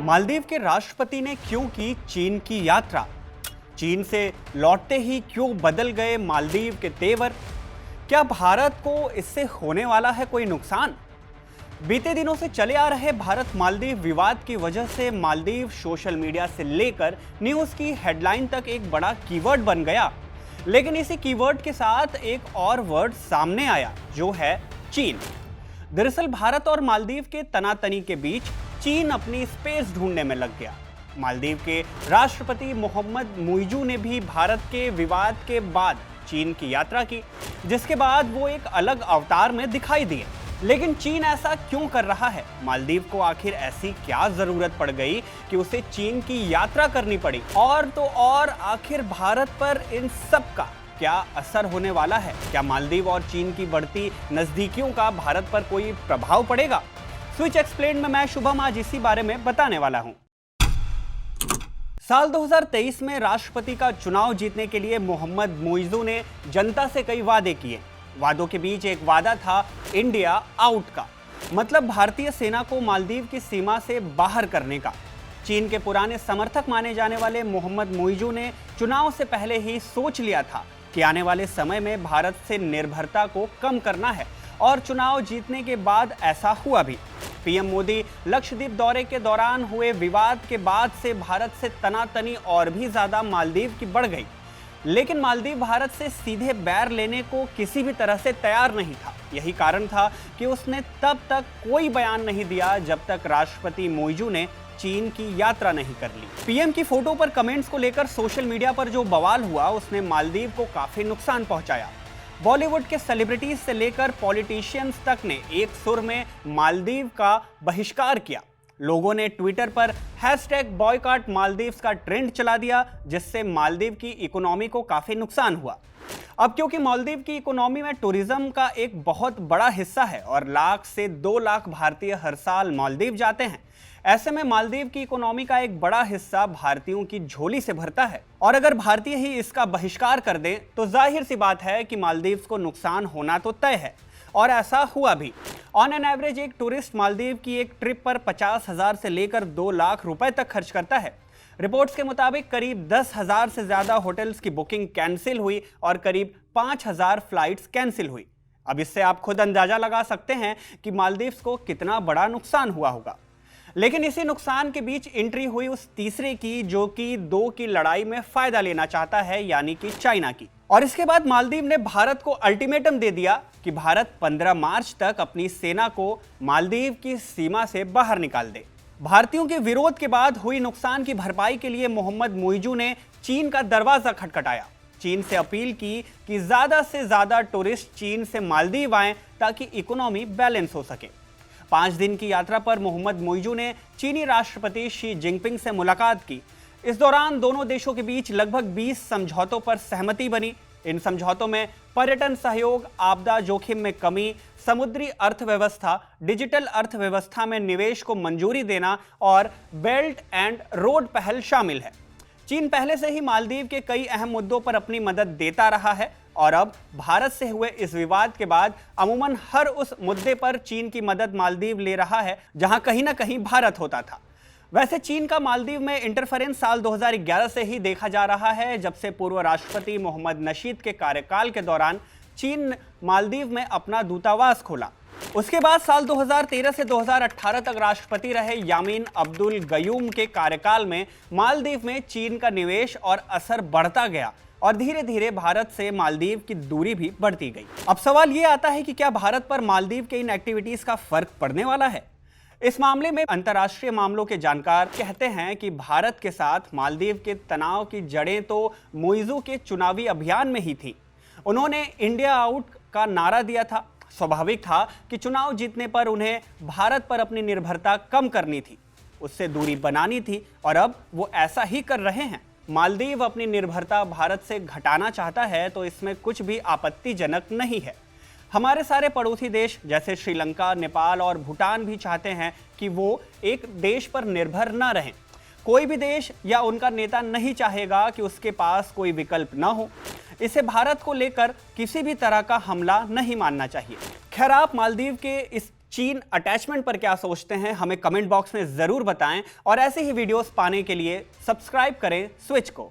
मालदीव के राष्ट्रपति ने क्यों की चीन की यात्रा? चीन से लौटते ही क्यों बदल गए मालदीव के तेवर? क्या भारत को इससे होने वाला है कोई नुकसान? बीते दिनों से चले आ रहे भारत मालदीव विवाद की वजह से मालदीव सोशल मीडिया से लेकर न्यूज़ की हेडलाइन तक एक बड़ा कीवर्ड बन गया। लेकिन इसी कीवर्ड के साथ एक और वर्ड सामने आया, जो है चीन। दरअसल भारत और मालदीव के तनातनी के बीच चीन अपनी स्पेस ढूंढने में लग गया। मालदीव के राष्ट्रपति मोहम्मद मुइज़ू ने भी भारत के विवाद के बाद चीन की यात्रा की, जिसके बाद वो एक अलग अवतार में दिखाई दिए। लेकिन चीन ऐसा क्यों कर रहा है? मालदीव को आखिर ऐसी क्या जरूरत पड़ गई कि उसे चीन की यात्रा करनी पड़ी? और तो और आखिर भारत पर इन सब का क्या असर होने वाला है? क्या मालदीव और चीन की बढ़ती नजदीकियों का भारत पर कोई प्रभाव पड़ेगा? स्विच एक्सप्लेन में मैं शुभम आज इसी बारे में बताने वाला हूं। साल 2023 में राष्ट्रपति का चुनाव जीतने के लिए मोहम्मद मुइज़ू ने जनता से कई वादे किए। वादों के बीच एक वादा था इंडिया आउट का, मतलब भारतीय सेना को मालदीव की सीमा से बाहर करने का। चीन के पुराने समर्थक माने जाने वाले मोहम्मद मुइज़ू ने चुनाव से पहले ही सोच लिया था कि आने वाले समय में भारत से निर्भरता को कम करना है, और चुनाव जीतने के बाद ऐसा हुआ भी। पीएम मोदी लक्षद्वीप दौरे के दौरान हुए विवाद के बाद से भारत से तनातनी और भी ज्यादा मालदीव की बढ़ गई। लेकिन मालदीव भारत से सीधे बैर लेने को किसी भी तरह से तैयार नहीं था। यही कारण था कि उसने तब तक कोई बयान नहीं दिया जब तक राष्ट्रपति मुइज़ू ने चीन की यात्रा नहीं कर ली। पीएम की फोटो पर कमेंट्स को लेकर सोशल मीडिया पर जो बवाल हुआ, उसने मालदीव को काफी नुकसान पहुंचाया। बॉलीवुड के सेलिब्रिटीज से लेकर पॉलिटिशियंस तक ने एक सुर में मालदीव का बहिष्कार किया। लोगों ने ट्विटर पर #बॉयकॉट मालदीव्स का ट्रेंड चला दिया, जिससे मालदीव की इकोनॉमी को काफी नुकसान हुआ। अब क्योंकि मालदीव की इकोनॉमी में टूरिज्म का एक बहुत बड़ा हिस्सा है और 1 से 2 लाख भारतीय हर साल मालदीव जाते हैं, ऐसे में मालदीव की इकोनॉमी का एक बड़ा हिस्सा भारतीयों की झोली से भरता है। और अगर भारतीय ही इसका बहिष्कार कर दें तो जाहिर सी बात है कि मालदीव को नुकसान होना तो तय है, और ऐसा हुआ भी। ऑन एन एवरेज एक टूरिस्ट मालदीव की एक ट्रिप पर 50,000 से लेकर 2 लाख रुपए तक खर्च करता है। रिपोर्ट्स के मुताबिक करीब 10,000 से ज्यादा होटल्स की बुकिंग कैंसिल हुई और करीब 5,000 फ्लाइट्स कैंसिल हुई। अब इससे आप खुद अंदाजा लगा सकते हैं कि मालदीव्स को कितना बड़ा नुकसान हुआ होगा। लेकिन इसी नुकसान के बीच एंट्री हुई उस तीसरे की, जो कि 2 की लड़ाई में फायदा लेना चाहता है, यानी कि चाइना की। और इसके बाद मालदीव ने भारत को अल्टीमेटम दे दिया कि भारत 15 मार्च तक अपनी सेना को मालदीव की सीमा से बाहर निकाल दे। भारतीयों के विरोध के बाद हुई नुकसान की भरपाई के लिए मोहम्मद मुइज़ू ने चीन का दरवाजा खटखटाया। चीन से अपील की कि ज्यादा से ज्यादा टूरिस्ट चीन से मालदीव आएं ताकि इकोनॉमी बैलेंस हो सके। 5 दिन की यात्रा पर मोहम्मद मुइज़ू ने चीनी राष्ट्रपति शी जिनपिंग से मुलाकात की। इस दौरान दोनों देशों के बीच लगभग 20 समझौतों पर सहमति बनी। इन समझौतों में पर्यटन सहयोग, आपदा जोखिम में कमी, समुद्री अर्थव्यवस्था, डिजिटल अर्थव्यवस्था में निवेश को मंजूरी देना और बेल्ट एंड रोड पहल शामिल है। चीन पहले से ही मालदीव के कई अहम मुद्दों पर अपनी मदद देता रहा है, और अब भारत से हुए इस विवाद के बाद अमूमन हर उस मुद्दे पर चीन की मदद मालदीव ले रहा है जहां कहीं ना कहीं भारत होता था। वैसे चीन का मालदीव में इंटरफेरेंस साल 2011 से ही देखा जा रहा है, जब से पूर्व राष्ट्रपति मोहम्मद नशीद के कार्यकाल के दौरान चीन मालदीव में अपना दूतावास खोला। उसके बाद साल 2013 से 2018 तक राष्ट्रपति रहे यामीन अब्दुल गयूम के कार्यकाल में मालदीव में चीन का निवेश और असर बढ़ता गया, और धीरे धीरे भारत से मालदीव की दूरी भी बढ़ती गई। अब सवाल ये आता है कि क्या भारत पर मालदीव के इन एक्टिविटीज का फर्क पड़ने वाला है? इस मामले में अंतर्राष्ट्रीय मामलों के जानकार कहते हैं कि भारत के साथ मालदीव के तनाव की जड़ें तो मुइज़ू के चुनावी अभियान में ही थी। उन्होंने इंडिया आउट का नारा दिया था। स्वाभाविक था कि चुनाव जीतने पर उन्हें भारत पर अपनी निर्भरता कम करनी थी, उससे दूरी बनानी थी, और अब वो ऐसा ही कर रहे हैं। मालदीव अपनी निर्भरता भारत से घटाना चाहता है तो इसमें कुछ भी आपत्तिजनक नहीं है। हमारे सारे पड़ोसी देश जैसे श्रीलंका, नेपाल और भूटान भी चाहते हैं कि वो एक देश पर निर्भर न रहें। कोई भी देश या उनका नेता नहीं चाहेगा कि उसके पास कोई विकल्प न हो। इसे भारत को लेकर किसी भी तरह का हमला नहीं मानना चाहिए। खैर, आप मालदीव के इस चीन अटैचमेंट पर क्या सोचते हैं हमें कमेंट बॉक्स में जरूर बताएं और ऐसे ही वीडियोस पाने के लिए सब्सक्राइब करें स्विच को।